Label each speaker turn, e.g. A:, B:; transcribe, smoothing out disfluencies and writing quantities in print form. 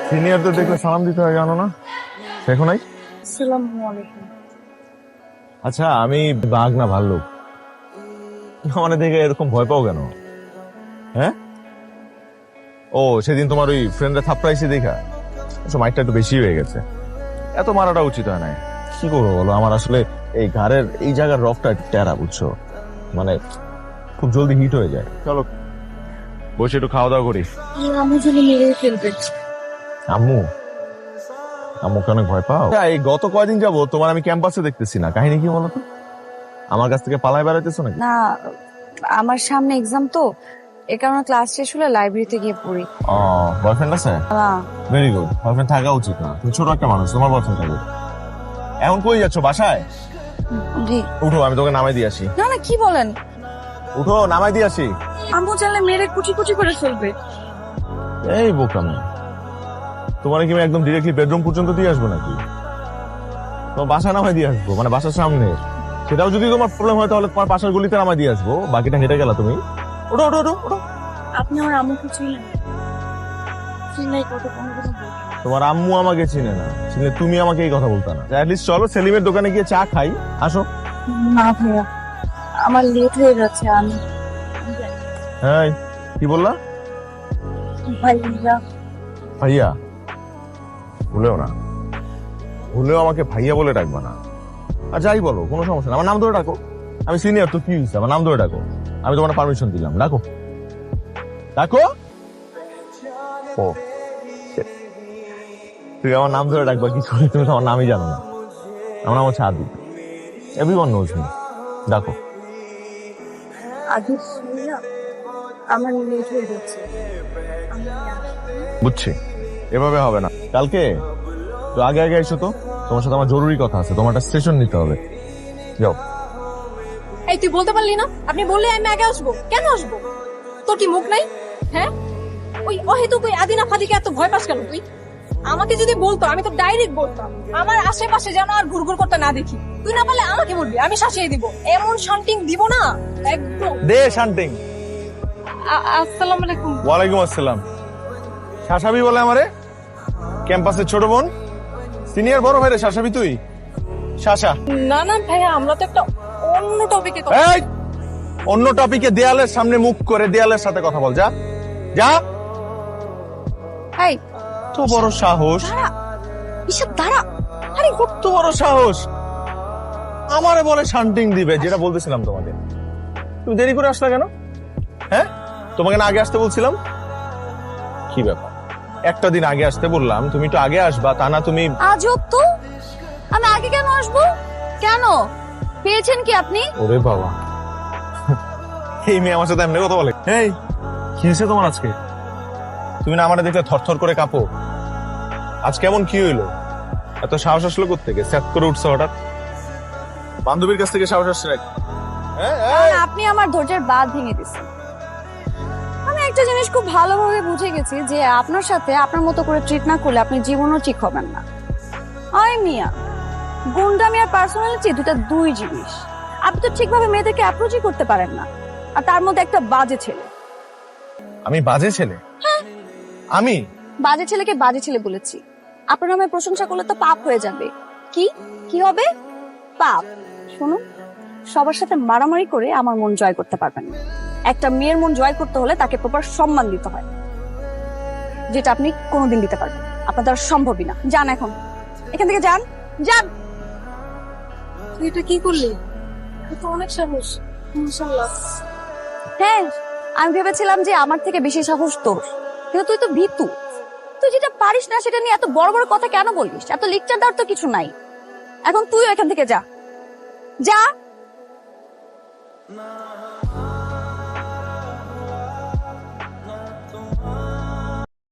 A: সিনিয়রদের দেখলে সালাম দিতে হয় জানো না? দেখো নাই?
B: আসসালামু আলাইকুম।
A: আচ্ছা আমি বাঘ না ভাল্লুক? মানে দেখে এরকম ভয় পাও কেন? হ্যাঁ? ও সেদিন তোমার ওই ফ্রেন্ডরা থাপড়াইছে দেখা মাইকটা একটু বেশি হয়ে গেছে। এত মারাটা উচিত হয় না। কি করবো বলো, আমার আসলে এই ঘাড়ের এই জায়গার রকটা একটু টেরা, বুঝছো? মানে খুব জলদি হিট হয়ে যায়। চলো বসে একটু খাওয়া দাওয়া করি।
B: আমি যদি মেরে ফেলবে।
A: আম্মু আম্মুকে অনেক ভয় পাও? এই গত কয়দিন যাবো তোমার আমি ক্যাম্পাসে দেখতেছি না, কাহিনী কি বলো তো? আমার কাছ থেকে পালায় বেড়াইতেছো নাকি?
B: না, আমার সামনে এক্সাম তো, এ কারণে ক্লাস শেষ হলে লাইব্রেরিতে গিয়ে পড়ি।
A: ও বয়ফ্রেন্ড আছে?
B: না,
A: ভেরি গুড, বয়ফ্রেন্ড থাকা উচিত না, তুমি ছোট একটা মানুষ, তোমার বয়ফ্রেন্ড থাকবে। এখন কই যাচ্ছ, বাসায়?
B: জি।
A: উঠো আমি তোকে নামাই দিয়ে আসি।
B: না না, কি বলেন?
A: উঠো নামাই দিয়ে আসি।
B: আম্মু চাইলে মেরে কুচি কুচি করে ফেলবে।
A: এই বোকামি, তোমার কি আমি একদম ডিরেক্টলি বেডরুম পর্যন্ত দিয়ে আসবো নাকি? তোমার বাসা নামাই দিয়ে আসবো, মানে বাসার সামনে। সেটাও যদি তোমার প্রবলেম হয় তাহলে তোমার পাশের গলিতে নামাই দিয়ে আসবো, বাকিটা হেঁটে গেলা তুমি। ওঠো ওঠো ওঠো ওঠো।
B: আপনি আমার আম্মুকে চিনেন? চিনলাই কত কোনো কোনো বলবেন।
A: তোমার আম্মু আমাকে চিনে না, চিনলে তুমি আমাকে এই কথা বলতা না। অ্যাটলিস্ট চলো সেলিমের দোকানে গিয়ে চা খাই, আসো।
B: না ভাইয়া, আমার লেট হয়ে যাচ্ছে। আমি
A: হ্যাঁ কি বললা?
B: ভাইয়া,
A: ভাইয়া ভুলেও না, ভুলেও আমাকে ভাইয়া বলে ডাকবা না। আর যাই বলো কোনো সমস্যা না, আমার নাম ধরে ডাকো। আমি সিনিয়র তো কি হয়েছে, আমার নাম ধরে ডাকো। আমি তোমার পারমিশন দিলাম, ডাকো ডাকো। ও তুই আমার নাম ধরে ডাকবা কি করে? তুমি তো আমার নামই জানো না। আমার নাম হচ্ছে আদি, এভরিওয়ান নোজ মি। ডাকো।
B: আগে ভাইয়া, আমার লেট হয়ে যাচ্ছে।
A: বুঝছি, এভাবে হবে না। কালকে তো আগে আগে এসো তো, তোমার সাথে আমার জরুরি কথা আছে, তোমার একটা সেশন নিতে হবে। যাও।
C: এই তুই বলতে পারলি না? আপনি বললে আমি আগে আসবো। কেন আসবো? তোর কি মুখ নাই? হ্যাঁ, ওই অহেতুক ওই আদিনা ফাদিকে এত ভয় পাস কেন তুই? আমাকে যদি বলতো আমি তো ডাইরেক্ট বলতাম, আমার আশেপাশে যেন আর ঘুরঘুর করতে না দেখি। তুই না পারলে আমাকে বলবি, আমি শাসিয়ে দিব। এমন শান্তিং দিব না একদম।
A: দে শান্তিং।
C: আসসালামু আলাইকুম।
A: ওয়ালাইকুম আসসালাম। শাসাবি বলে আমারে? ক্যাম্পাসের ছোট বোন, সিনিয়র বড় ভাই রে শাসাবি তুই? শাসা।
C: না না ভাইয়া, আমরা তো একটা অন্য টপিকে কথা।
A: এই অন্য টপিকে দেয়ালের সামনে মুখ করে দেয়ালের সাথে কথা বল, যা যা।
B: এই
A: তো বড় সাহস,
B: দাঁড়া, এসব দাঁড়া।
A: আরে কত বড় সাহস আমারে বলে শান্তিং দিবে, যেটা বলতেছিলাম তোমাকে। তুমি দেরি করে আসলা কেন? হ্যাঁ, তোমাকে না আগে আসতে বলছিলাম? কি ব্যাপার, একটা দিন আগে আসতে বললাম, তুমি তো আগে আসবা, তা না তুমি।
B: আজব তো, আমি আগে কেন আসবো? কেন পেয়েছেন কি আপনি?
A: ওরে বাবা, এই মেয়ে আমার সাথে এমনি কথা বলে? এই কি হয়েছে তোমার আজকে? তুমি না আমারে দেখলে থরথর করে কাঁপো। আজ কেমন কি হইলো? এত সাহস আসলো কোত্থেকে? স্যাট করে উঠছে হঠাৎ? বান্ধবীর কাছ থেকে সাহস আসছে নাকি?
B: কারণ আপনি আমার ধৈর্যের বাঁধ ভেঙে দিচ্ছেন। আমি একটা জিনিস খুব ভালোভাবে বুঝে গেছি যে আপনার সাথে আপনার মতো করে ট্রিট না করলে আপনি জীবনও ঠিক হবেন না। আয় মিয়া, গুন্ডামি আর পার্সোনালিটি দুই জিনিস। আপনি তো ঠিকভাবে মেয়েদেরকে অ্যাপ্রোচই করতে পারেন না, আর তার মধ্যে একটা বাজে ছেলে।
A: আমি বাজে ছেলে? আমি
B: বাজে ছেলেকে বাজে ছেলে বলেছি। আপনার নামে প্রশংসা করলে তো পাপ হয়ে যাবে। কি কি হবে? পাপ। শুনুন, সবার সাথে মারামারি করে আমার মন জয় করতে পারবেন না। একটা মেয়ের মন জয় করতে হলে তাকে প্রপার সম্মান দিতে হয়, যেটা আপনি কোনোদিন দিতে পারবেন। আপনার দ্বারা সম্ভবই না। যান এখন এখান থেকে, যান যান।
C: তুই এটা কি করলি? তুই তো অনেক সাহস। ইনশাআল্লাহ।
B: হ্যাঁ, আমি ভেবেছিলাম যে আমার থেকে বেশি সাহস তোর, কিন্তু তুই তো ভীতু। তুই যেটা পারিস না সেটা নিয়ে এত বড় বড় কথা কেন বলিস? এত লেকচার দেওয়ার তো কিছু নাই। এখন তুই এখান থেকে যা যা।